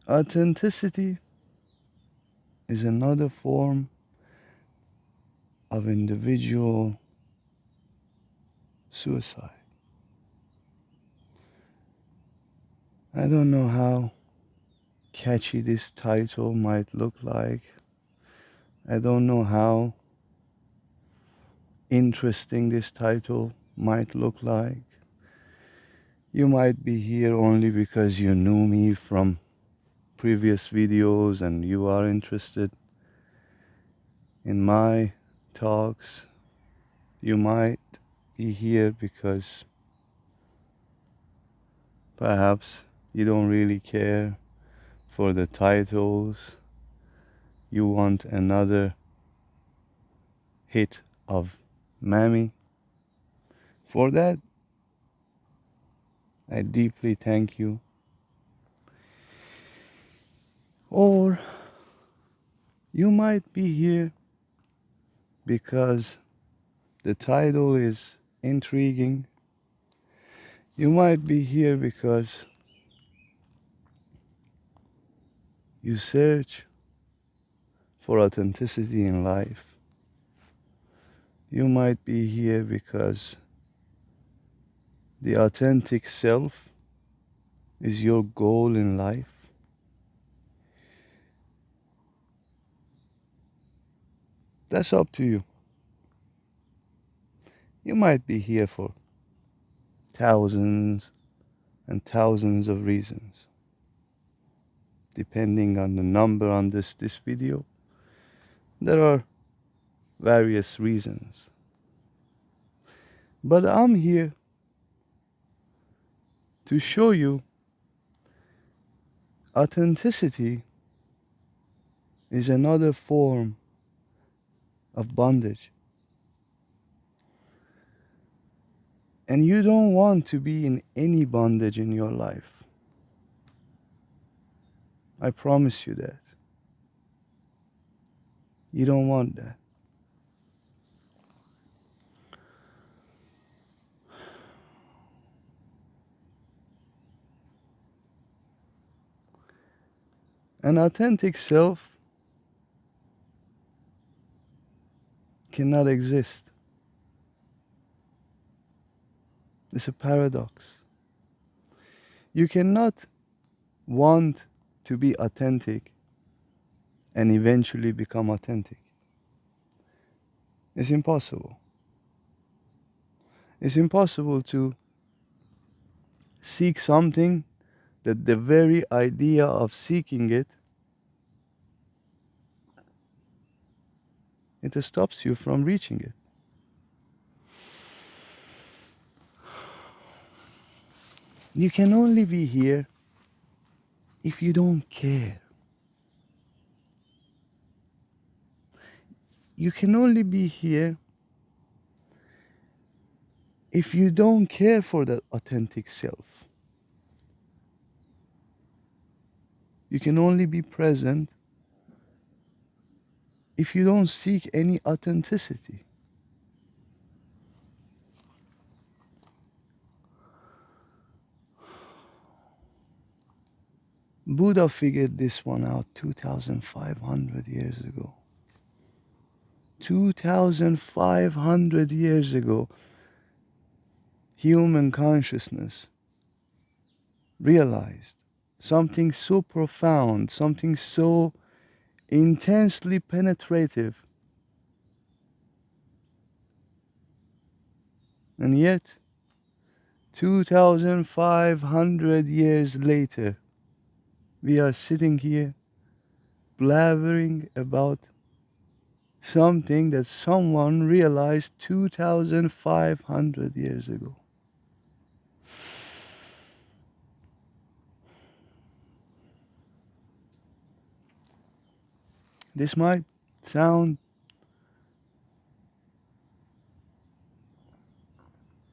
Authenticity is another form of individual suicide. I don't know how catchy this title might look like. I don't know how interesting this title might look like. You might be here only because you knew me from previous videos and you are interested in my talks. You might be here because perhaps you don't really care for the titles. You want another hit of Mammy. For that, I deeply thank you. Or you might be here because the title is intriguing. You might be here because you search for authenticity in life. You might be here because the authentic self is your goal in life. That's up to you. You might be here for thousands and thousands of reasons, depending on the number on this video. There are various reasons. But I'm here to show you authenticity is another form of bondage. And you don't want to be in any bondage in your life. I promise you that. You don't want that. An authentic self cannot exist. It's a paradox. You cannot want to be authentic and eventually become authentic. It's impossible. It's impossible to seek something that the very idea of seeking it stops you from reaching it. You can only be here if you don't care. You can only be here if you don't care for that authentic self. You can only be present if you don't seek any authenticity. Buddha figured this one out 2,500 years ago. 2,500 years ago, human consciousness realized something so profound, something so intensely penetrative. And yet, 2,500 years later, we are sitting here blabbering about something that someone realized 2,500 years ago. This might sound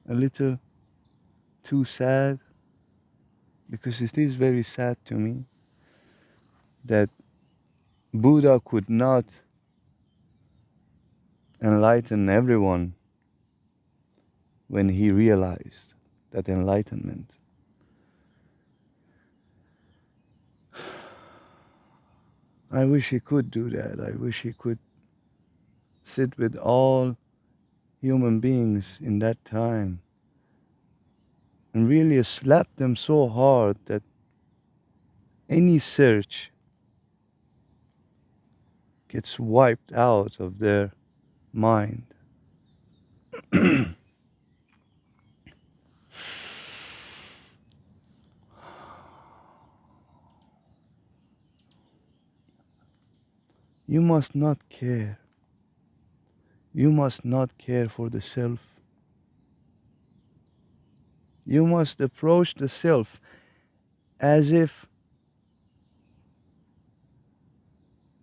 a little too sad because it is very sad to me that Buddha could not enlighten everyone when he realized that enlightenment. I wish he could do that. I wish he could sit with all human beings in that time and really slap them so hard that any search gets wiped out of their mind. You must not care. You must not care for the self. You must approach the self as if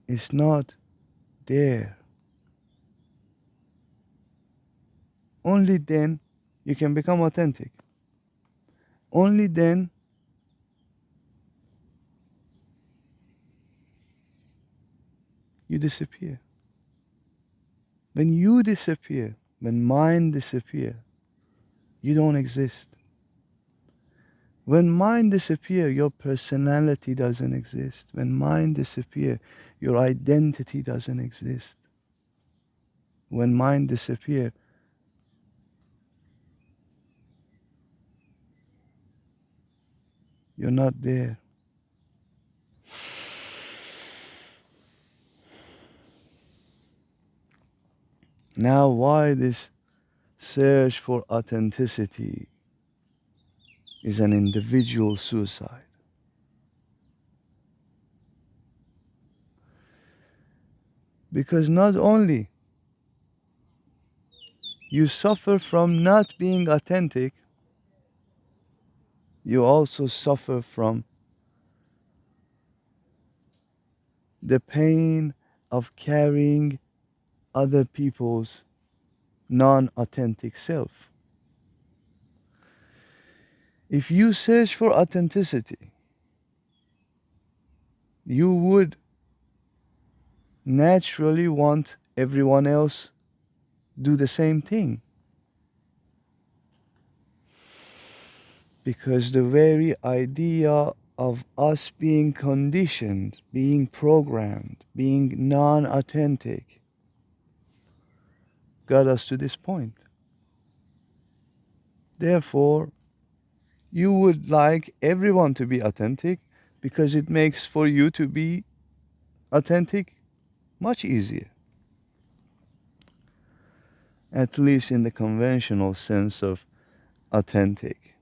it's not there. Only then you can become authentic. Only then you disappear. When you disappear, when mind disappear, you don't exist. When mind disappear, your personality doesn't exist. When mind disappear, your identity doesn't exist. When mind disappear, you're not there. Now, why this search for authenticity is an individual suicide? Because not only you suffer from not being authentic, you also suffer from the pain of carrying other people's non-authentic self. If you search for authenticity, you would naturally want everyone else do the same thing, because the very idea of us being conditioned, being programmed, being non-authentic got us to this point. Therefore, you would like everyone to be authentic because it makes for you to be authentic much easier, at least in the conventional sense of authentic,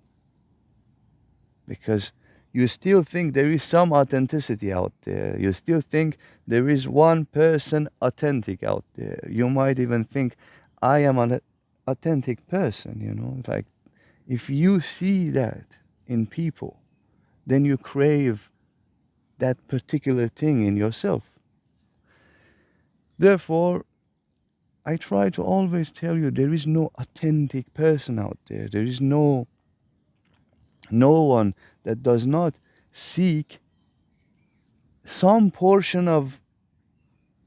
because you still think there is some authenticity out there. You still think there is one person authentic out there. You might even think, I am an authentic person, like if you see that in people, then you crave that particular thing in yourself. Therefore, I try to always tell you there is no authentic person out there. There is no one that does not seek some portion of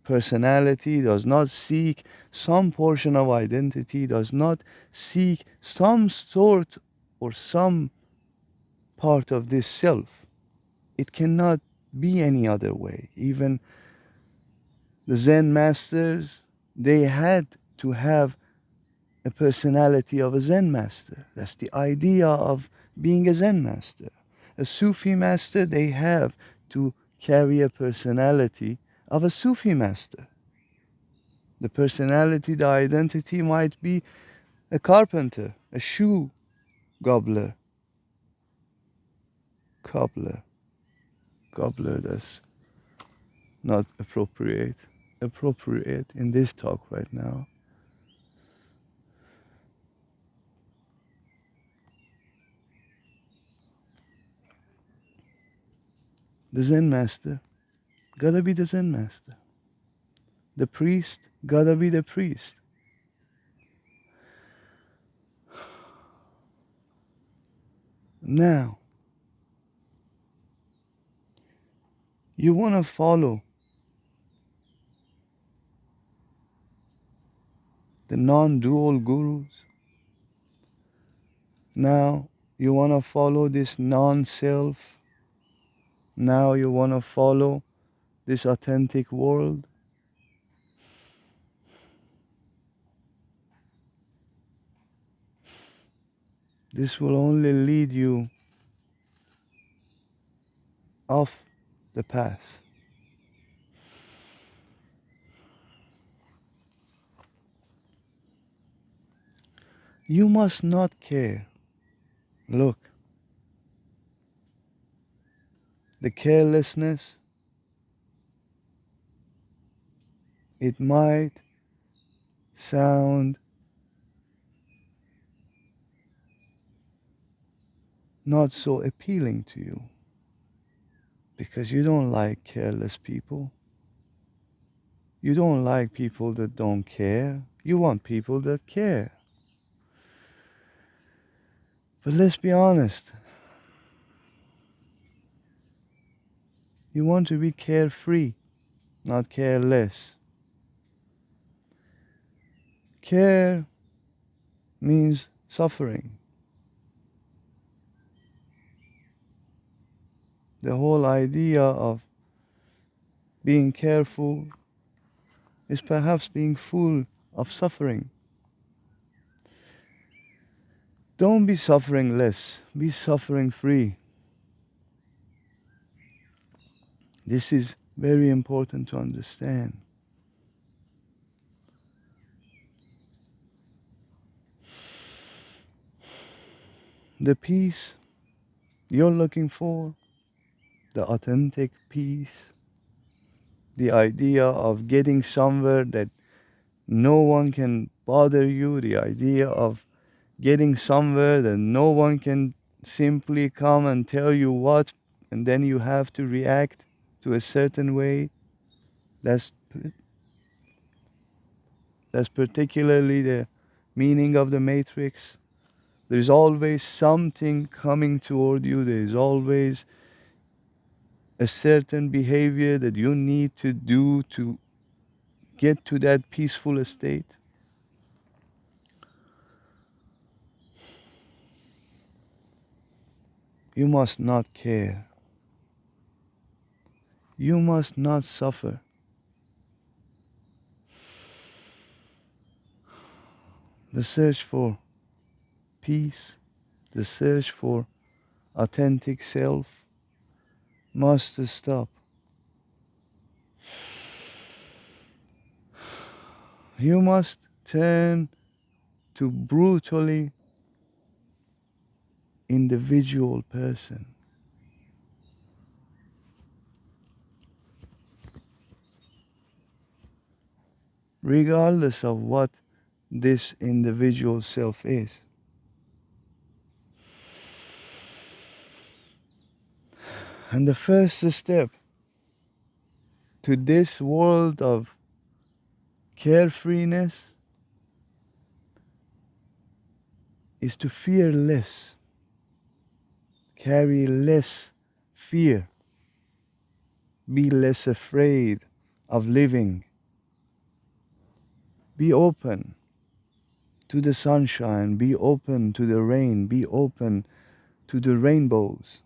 personality, does not seek some portion of identity, does not seek some sort or some part of this self. It cannot be any other way. Even the Zen masters, they had to have a personality of a Zen master. That's the idea of being a Zen master. A Sufi master, they have to carry a personality of a Sufi master. The personality, the identity might be a carpenter, a shoe gobbler, cobbler, gobbler, that's not appropriate in this talk right now. The Zen master gotta be the Zen master. The priest gotta be the priest. Now, you wanna follow the non-dual gurus. Now, you wanna follow this non-self. Now you wanna follow this authentic world, this will only lead you off the path. You must not care. Look, the carelessness, it might sound not so appealing to you because you don't like careless people. You don't like people that don't care. You want people that care. But let's be honest. You want to be carefree, not careless. Care means suffering. The whole idea of being careful is perhaps being full of suffering. Don't be suffering less, be suffering free. This is very important to understand. The peace you're looking for, the authentic peace, the idea of getting somewhere that no one can bother you, the idea of getting somewhere that no one can simply come and tell you what, and then you have to react to a certain way. That's that's particularly the meaning of the matrix. There is always something coming toward you. There is always a certain behavior that you need to do to get to that peaceful state. You must not care. You must not suffer. The search for peace, the search for authentic self must stop. You must turn to brutally individual person. Regardless of what this individual self is. And the first step to this world of carefreeness is to fear less, carry less fear, be less afraid of living, be open to the sunshine, be open to the rain, be open to the rainbows.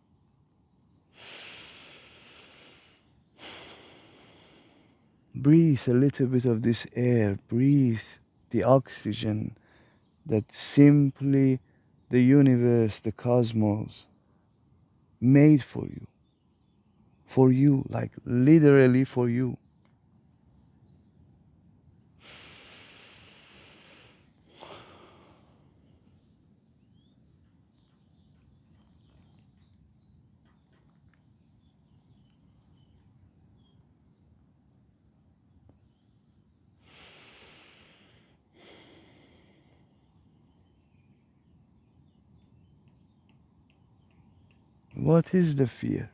Breathe a little bit of this air, breathe the oxygen that simply the universe, the cosmos made for you, like literally for you. What is the fear?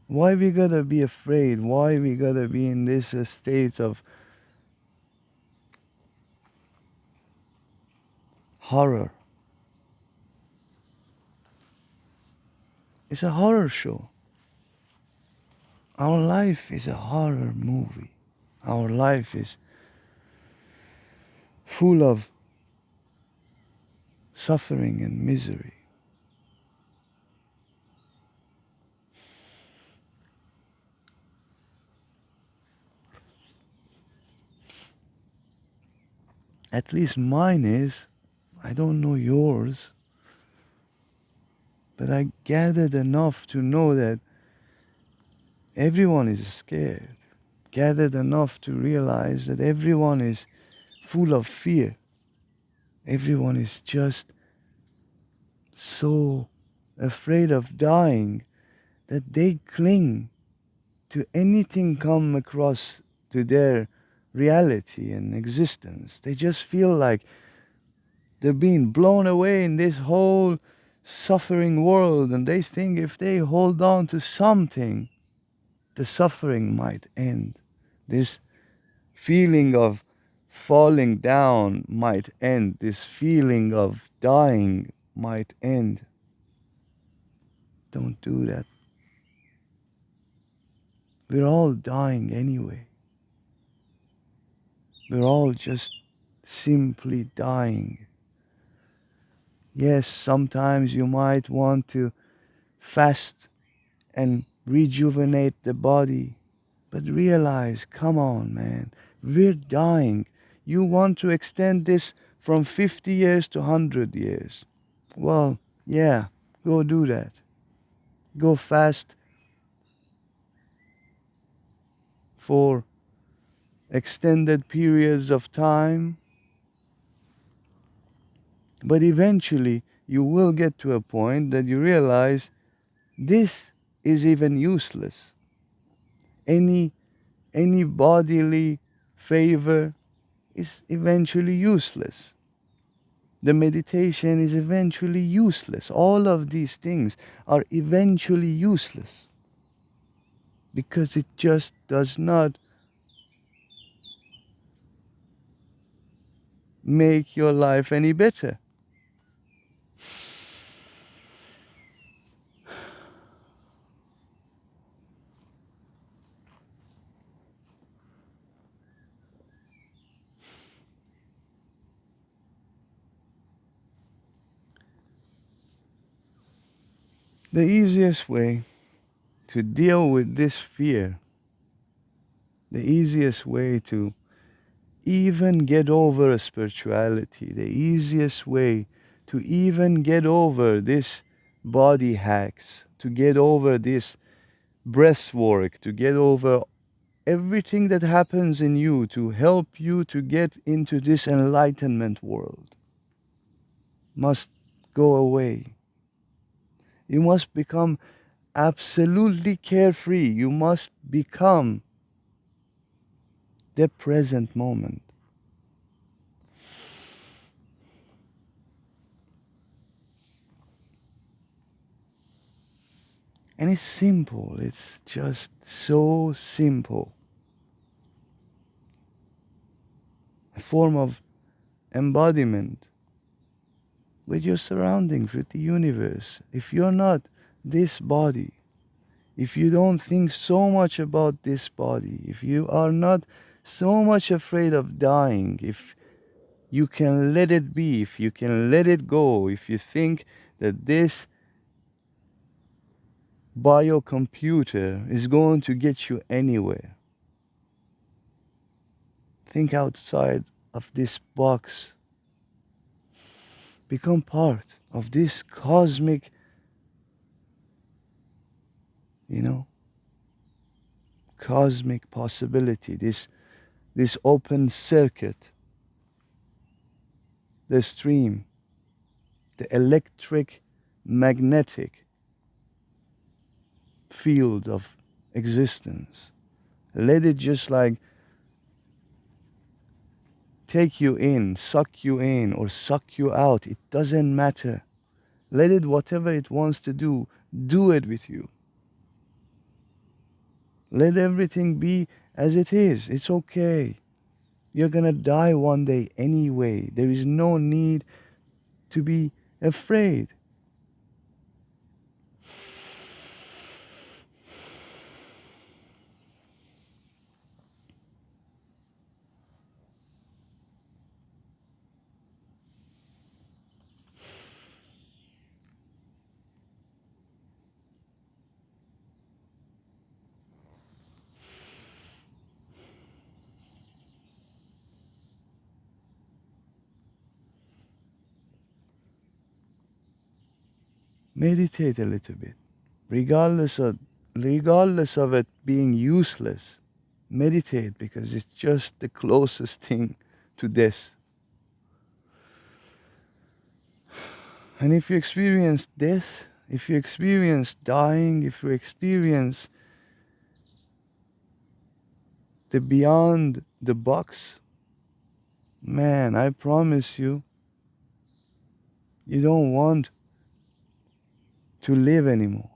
Why we gotta be afraid? Why we gotta be in this state of horror? It's a horror show. Our life is a horror movie. Our life is full of suffering and misery. At least mine is. I don't know yours, but I gathered enough to know that everyone is scared. Gathered enough to realize that everyone is full of fear. Everyone is just so afraid of dying that they cling to anything come across to their reality and existence. They just feel like they're being blown away in this whole suffering world, and they think if they hold on to something, the suffering might end. This feeling of falling down might end. This feeling of dying might end. Don't do that. We're all dying anyway. We're all just simply dying. Yes, sometimes you might want to fast and rejuvenate the body, but realize, come on, man, we're dying. You want to extend this from 50 years to 100 years. Well, yeah, go do that. Go fast for extended periods of time, but eventually you will get to a point that you realize this is even useless. Any any bodily favor is eventually useless. The meditation is eventually useless. All of these things are eventually useless because it just does not make your life any better. The easiest way to deal with this fear, the easiest way to even get over spirituality, the easiest way to even get over this body hacks, to get over this breath work, to get over everything that happens in you to help you to get into this enlightenment world must go away. You must become absolutely carefree. You must become the present moment. And it's simple. It's just so simple. A form of embodiment with your surroundings, with the universe. If you're not this body, if you don't think so much about this body, if you are not so much afraid of dying, if you can let it be, if you can let it go, if you think that this biocomputer is going to get you anywhere, think outside of this box. Become part of this cosmic, you know, cosmic possibility, this open circuit, the stream, the electric magnetic field of existence. Let it just like take you in, suck you in, or suck you out. It doesn't matter. Let it, whatever it wants to do it with you. Let everything be as it is. It's okay. You're gonna die one day anyway. There is no need to be afraid. meditate a little bit. Regardless of it being useless, meditate, because it's just the closest thing to this. And if you experience this, if you experience dying, if you experience the beyond the box, man, I promise you, you don't want to live anymore.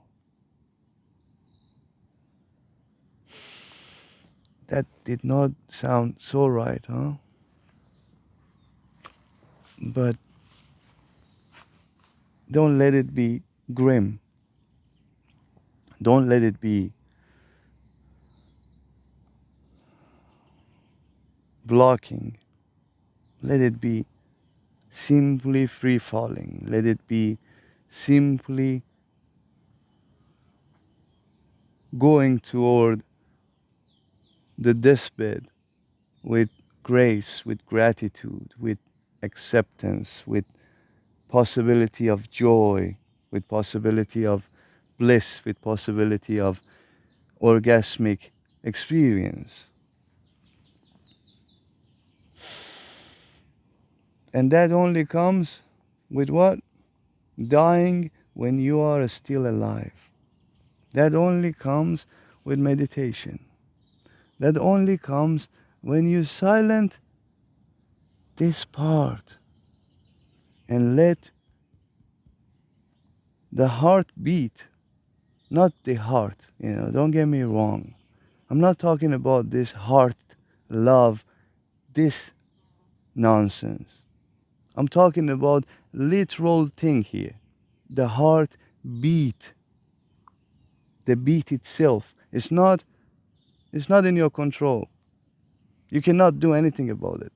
That did not sound so right, huh? But don't let it be grim. Don't let it be blocking. Let it be simply free falling. Let it be simply going toward the deathbed with grace, with gratitude, with acceptance, with possibility of joy, with possibility of bliss, with possibility of orgasmic experience. And that only comes with what? Dying when you are still alive. That only comes with meditation. That only comes when you silent this part and let the heart beat, not the heart. Don't get me wrong. I'm not talking about this heart love, this nonsense. I'm talking about literal thing here. The heart beat, the beat itself. It's not in your control. You cannot do anything about it.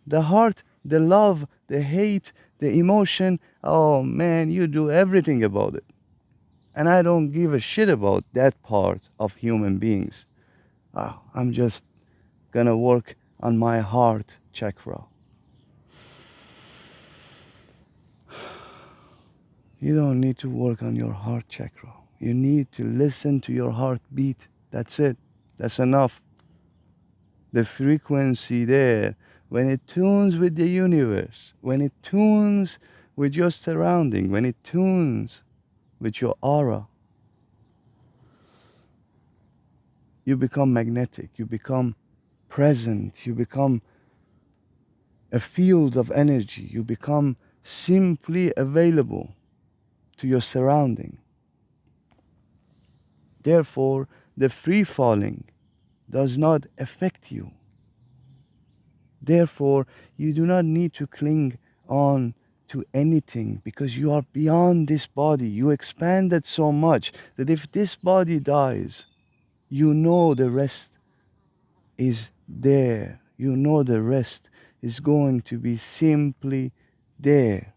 The heart, the love, the hate, the emotion, oh man, you do everything about it. And I don't give a shit about that part of human beings. I'm just gonna work on my heart chakra. You don't need to work on your heart chakra. You need to listen to your heartbeat. That's it. That's enough. The frequency there, when it tunes with the universe, when it tunes with your surrounding, when it tunes with your aura, you become magnetic, you become present, you become a field of energy, you become simply available to your surrounding. Therefore, the free falling does not affect you. Therefore, you do not need to cling on to anything, because you are beyond this body. You expanded so much that if this body dies, you know the rest is there. You know the rest is going to be simply there.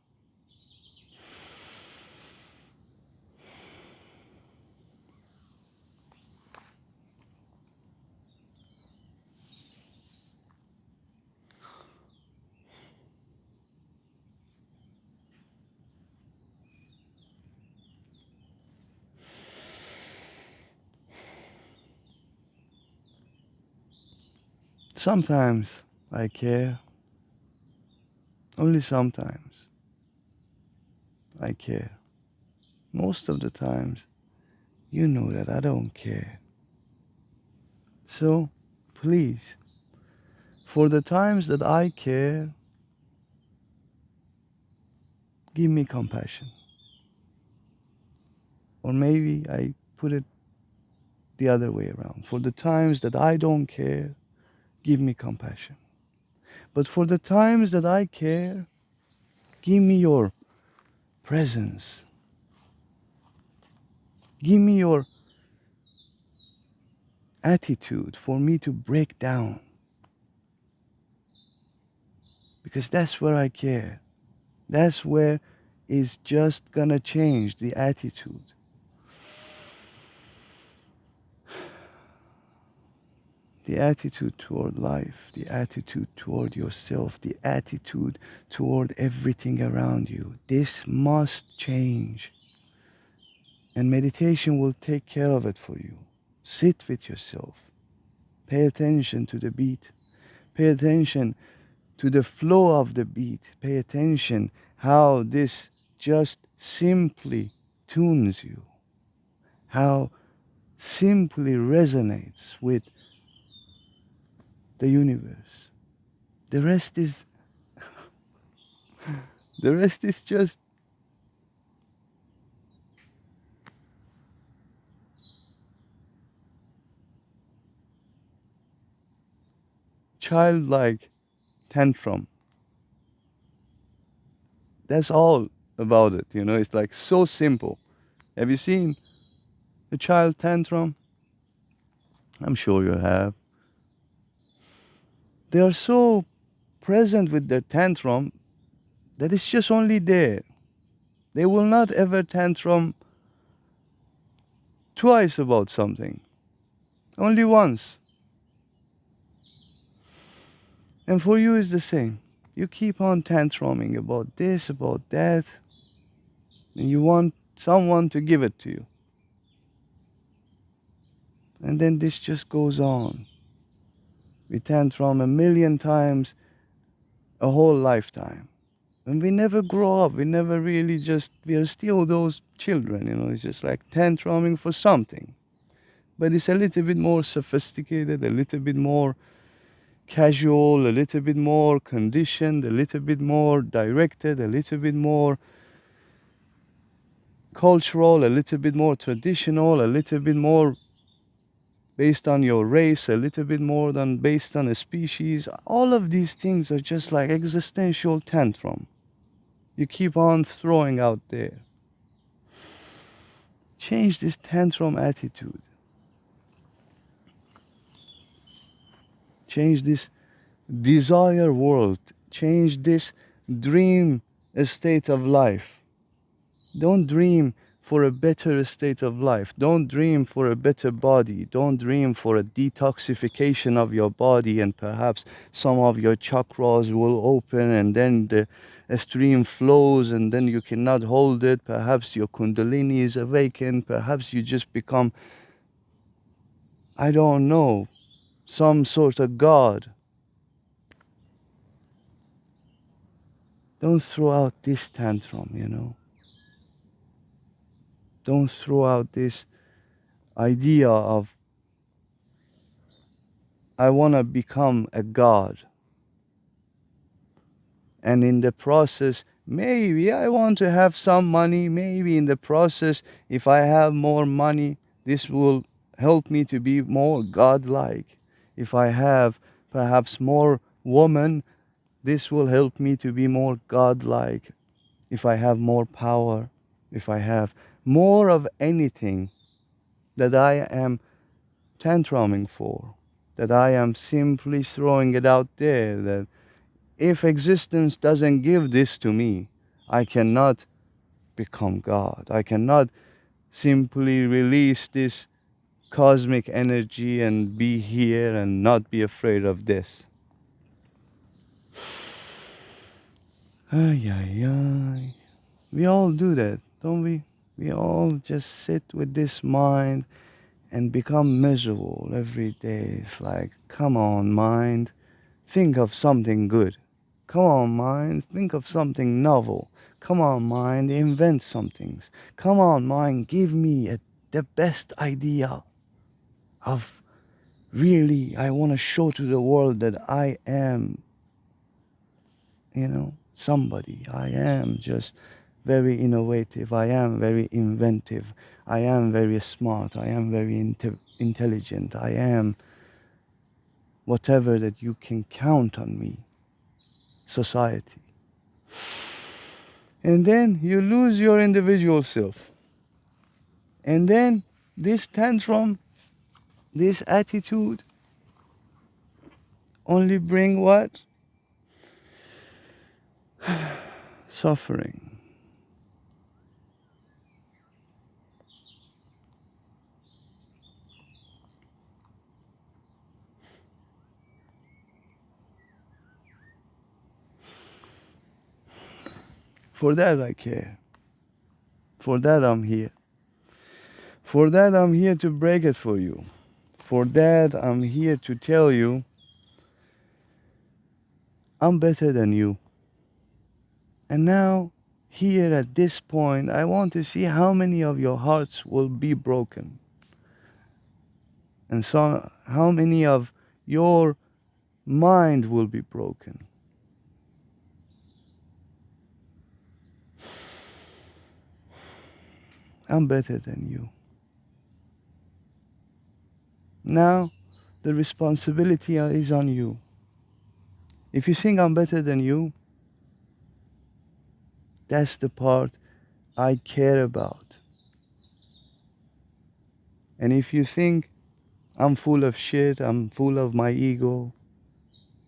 Sometimes I care. Only sometimes I care. Most of the times, you know that I don't care. So, please, for the times that I care, give me compassion. Or maybe I put it the other way around. For the times that I don't care, give me compassion. But for the times that I care, give me your presence. Give me your attitude for me to break down. Because that's where I care. That's where it's just gonna change the attitude. The attitude toward life, the attitude toward yourself, the attitude toward everything around you. This must change. And meditation will take care of it for you. Sit with yourself. Pay attention to the beat. Pay attention to the flow of the beat. Pay attention how this just simply tunes you. How simply resonates with the universe. The rest is just childlike tantrum. That's all about it, you know. It's like so simple. Have you seen a child tantrum? I'm sure you have. They are so present with their tantrum that it's just only there. They will not ever tantrum twice about something, only once. And for you, it's the same. You keep on tantruming about this, about that, and you want someone to give it to you. And then this just goes on. We tantrum a million times a whole lifetime. And we never grow up. We never really just, we are still those children, you know. It's just like tantruming for something. But it's a little bit more sophisticated, a little bit more casual, a little bit more conditioned, a little bit more directed, a little bit more cultural, a little bit more traditional, a little bit more based on your race, a little bit more than based on a species. All of these things are just like existential tantrum. You keep on throwing out there. Change this tantrum attitude. Change this desire world. Change this dream state of life. Don't dream for a better state of life. Don't dream for a better body. Don't dream for a detoxification of your body and perhaps some of your chakras will open and then the stream flows and then you cannot hold it. Perhaps your kundalini is awakened. Perhaps you just become, I don't know, some sort of god. Don't throw out this tantrum, you know. Don't throw out this idea of I want to become a god. And in the process, maybe I want to have some money. Maybe in the process, if I have more money, this will help me to be more godlike. If I have perhaps more woman, this will help me to be more godlike. If I have more power, if I have more of anything that I am tantruming for, that I am simply throwing it out there, that if existence doesn't give this to me, I cannot become God. I cannot simply release this cosmic energy and be here and not be afraid of this. Ay, ay, ay. We all do that, don't we? We all just sit with this mind and become miserable every day. It's like, come on, mind, think of something good. Come on, mind, think of something novel. Come on, mind, invent some things. Come on, mind, give me the best idea of really, I want to show to the world that I am, you know, somebody. I am just very innovative. I am very inventive. I am very smart. I am very intelligent. I am whatever that you can count on me, society. And then you lose your individual self. And then this tantrum, this attitude only bring what? Suffering. For that I care. For that I'm here. For that, I'm here to break it for you. For that, I'm here to tell you I'm better than you. And now, here at this point, I want to see how many of your hearts will be broken. And so, how many of your mind will be broken. I'm better than you. Now, the responsibility is on you. If you think I'm better than you, that's the part I care about. And if you think I'm full of shit, I'm full of my ego,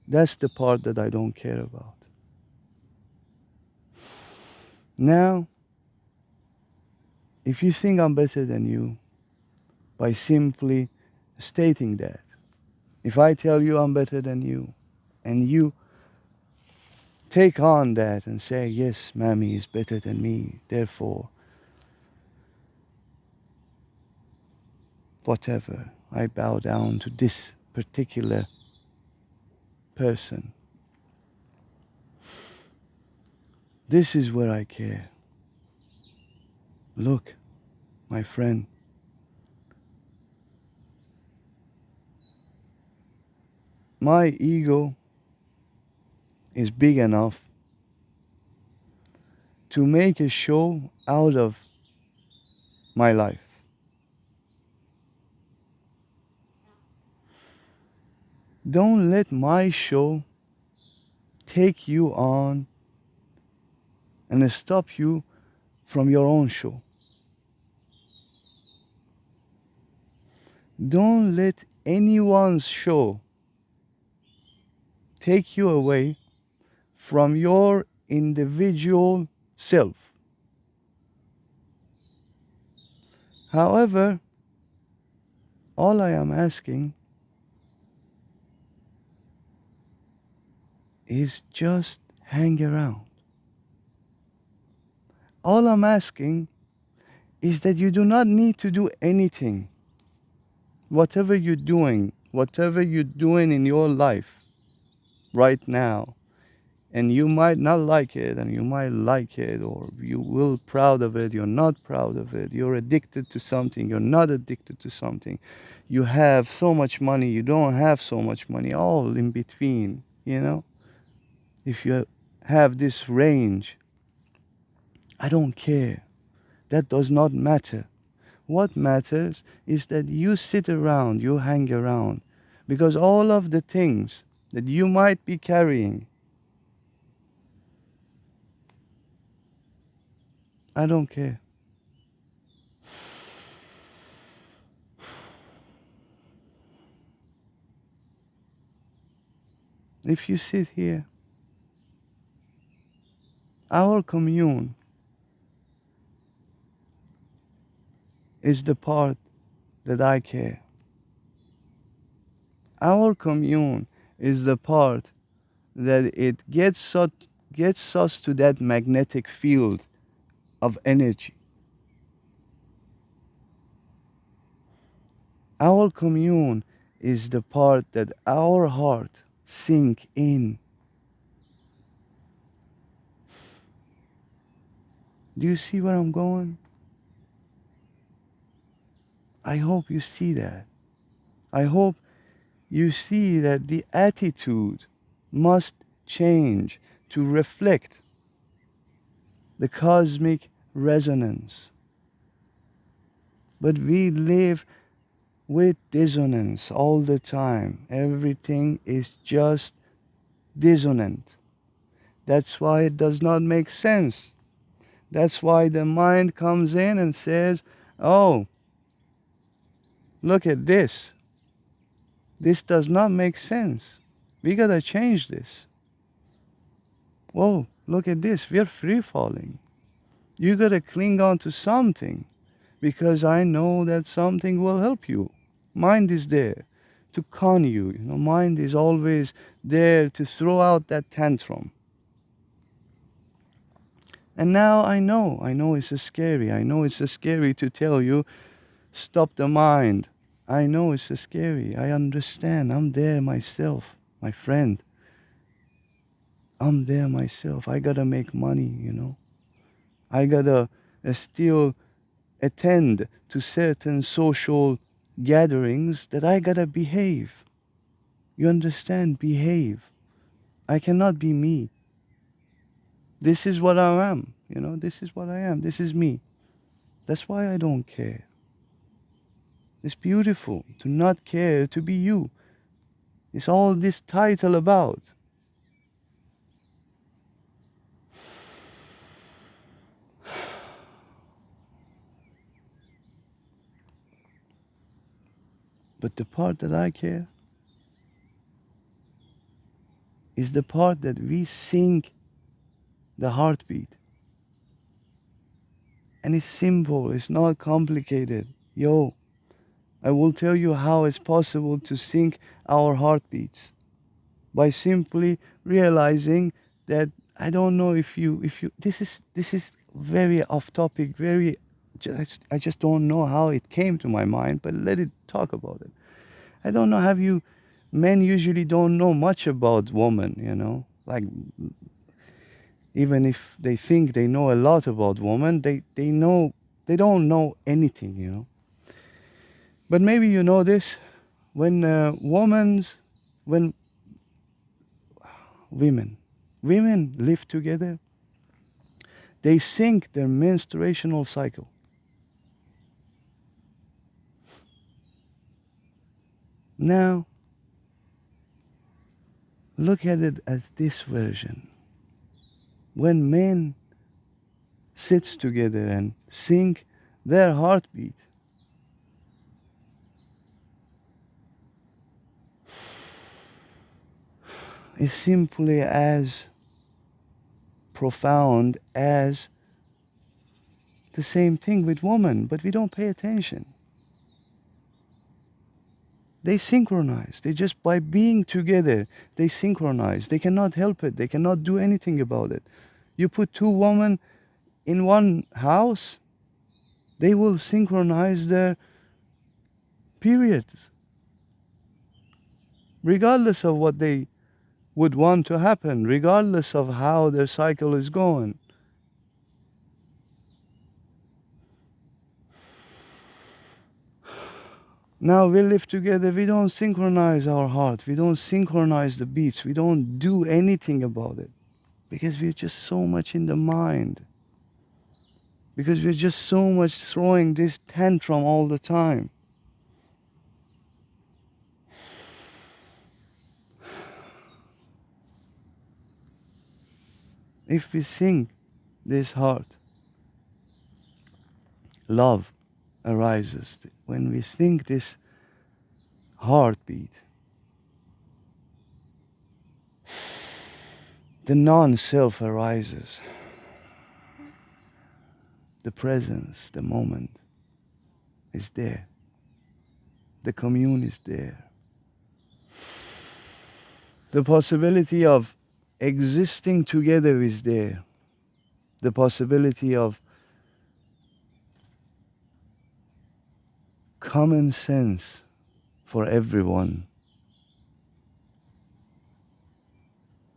that's the part that I don't care about. Now, if you think I'm better than you, by simply stating that, if I tell you I'm better than you, and you take on that and say, yes, Mammy is better than me, therefore, whatever, I bow down to this particular person. This is where I care. Look, my friend, my ego is big enough to make a show out of my life. Don't let my show take you on and stop you from your own show. Don't let anyone's show take you away from your individual self. However, all I am asking is just hang around. All I'm asking is that you do not need to do anything. Whatever you're doing in your life right now, and you might not like it, and you might like it, or you will proud of it, you're not proud of it, you're addicted to something, you're not addicted to something, you have so much money, you don't have so much money, all in between, you know? If you have this range, I don't care. That does not matter. What matters is that you sit around, you hang around, because all of the things that you might be carrying, I don't care. If you sit here, our commune is the part that I care. Our commune is the part that it gets us to that magnetic field of energy. Our commune is the part that our heart sink in. Do you see where I'm going? I hope you see that. I hope you see that the attitude must change to reflect the cosmic resonance. But we live with dissonance all the time. Everything is just dissonant. That's why it does not make sense. That's why the mind comes in and says, oh, look at this. This does not make sense. We gotta change this. Whoa, look at this. We're free falling. You gotta cling on to something because I know that something will help you. Mind is there to con you. You know, mind is always there to throw out that tantrum. And now I know it's scary. I know it's scary to tell you Stop the mind. I know it's scary. I understand. I'm there myself, my friend. I'm there myself. I gotta make money. I gotta still attend to certain social gatherings that I gotta behave. You understand? Behave. I cannot be me. This is what I am. This is what I am. This is me. That's why I don't care. It's beautiful to not care, to be you. It's all this title about. But the part that I care is the part that we sync the heartbeat. And it's simple, it's not complicated. Yo, I will tell you how it's possible to sync our heartbeats by simply realizing that I don't know if you this is very off topic, very I just don't know how it came to my mind, but let it talk about it. I don't know, have you men usually don't know much about women. Like, even if they think they know a lot about women, they don't know anything. But maybe you know this, when when women women live together, they sync their menstruational cycle. Now, look at it as this version. When men sits together and sync their heartbeat, it's simply as profound as the same thing with women, but we don't pay attention. They synchronize. They just, by being together, they synchronize. They cannot help it. They cannot do anything about it. You put two women in one house, they will synchronize their periods, regardless of what they would want to happen, regardless of how their cycle is going. Now we live together, we don't synchronize our heart, we don't synchronize the beats, we don't do anything about it because we're just so much in the mind, because we're just so much throwing this tantrum all the time. If we sing this heart, love arises. When we think this heartbeat, the non-self arises. The presence, the moment is there. The commune is there. The possibility of existing together is there. The possibility of common sense for everyone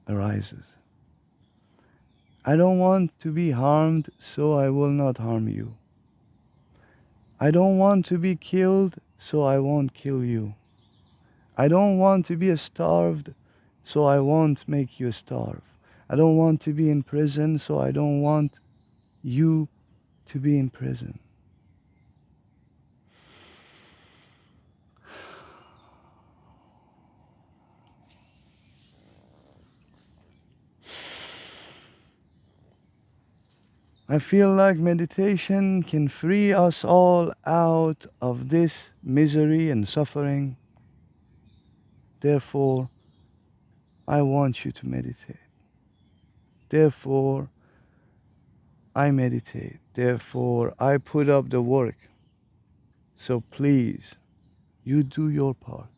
arises. I don't want to be harmed, so I will not harm you. I don't want to be killed, so I won't kill you. I don't want to be starved, so I won't make you starve. I don't want to be in prison, so I don't want you to be in prison. I feel like meditation can free us all out of this misery and suffering. Therefore, I want you to meditate. Therefore, I meditate. Therefore, I put up the work. So please, you do your part.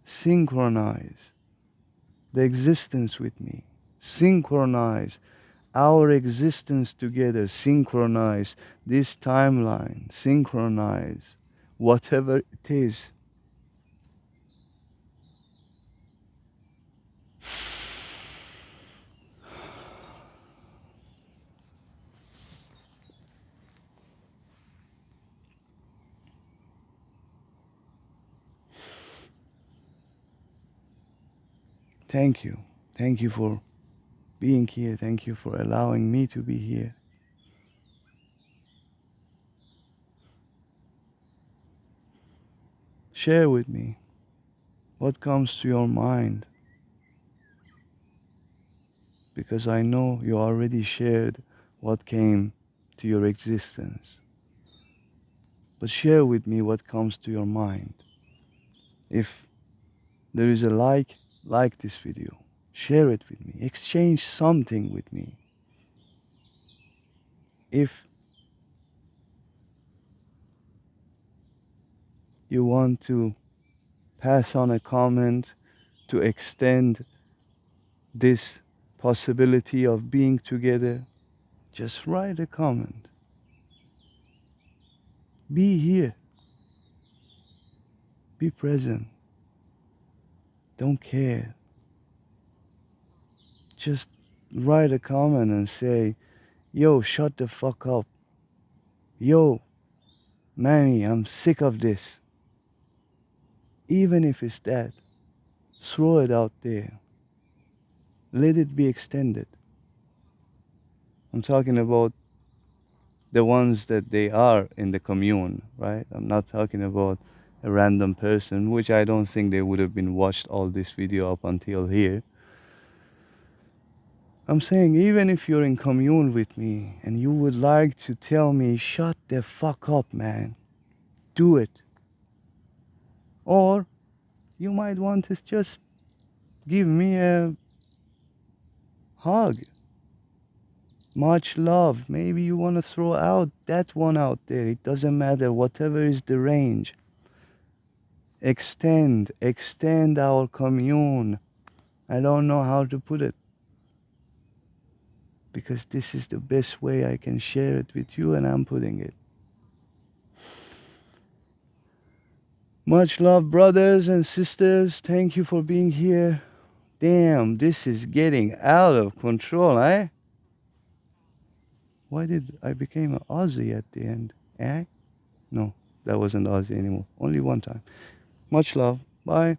Synchronize the existence with me. Synchronize our existence together, synchronize this timeline, synchronize whatever it is. Thank you. Thank you for being here. Thank you for allowing me to be here. Share with me what comes to your mind, because I know you already shared what came to your existence. But share with me what comes to your mind. If there is a like this video. Share it with me. Exchange something with me. If you want to pass on a comment to extend this possibility of being together, just write a comment. Be here. Be present. Don't care. Just write a comment and say, yo, shut the fuck up. Yo, Manny, I'm sick of this. Even if it's that, throw it out there. Let it be extended. I'm talking about the ones that they are in the commune, right? I'm not talking about a random person, which I don't think they would have been watched all this video up until here. I'm saying even if you're in commune with me and you would like to tell me, shut the fuck up, man, do it. Or you might want to just give me a hug. Much love. Maybe you want to throw out that one out there. It doesn't matter. Whatever is the range. Extend our commune. I don't know how to put it, because this is the best way I can share it with you, and I'm putting it. Much love, brothers and sisters. Thank you for being here. Damn, this is getting out of control, eh? Why did I became an Aussie at the end? Eh? No, that wasn't Aussie anymore. Only one time. Much love. Bye.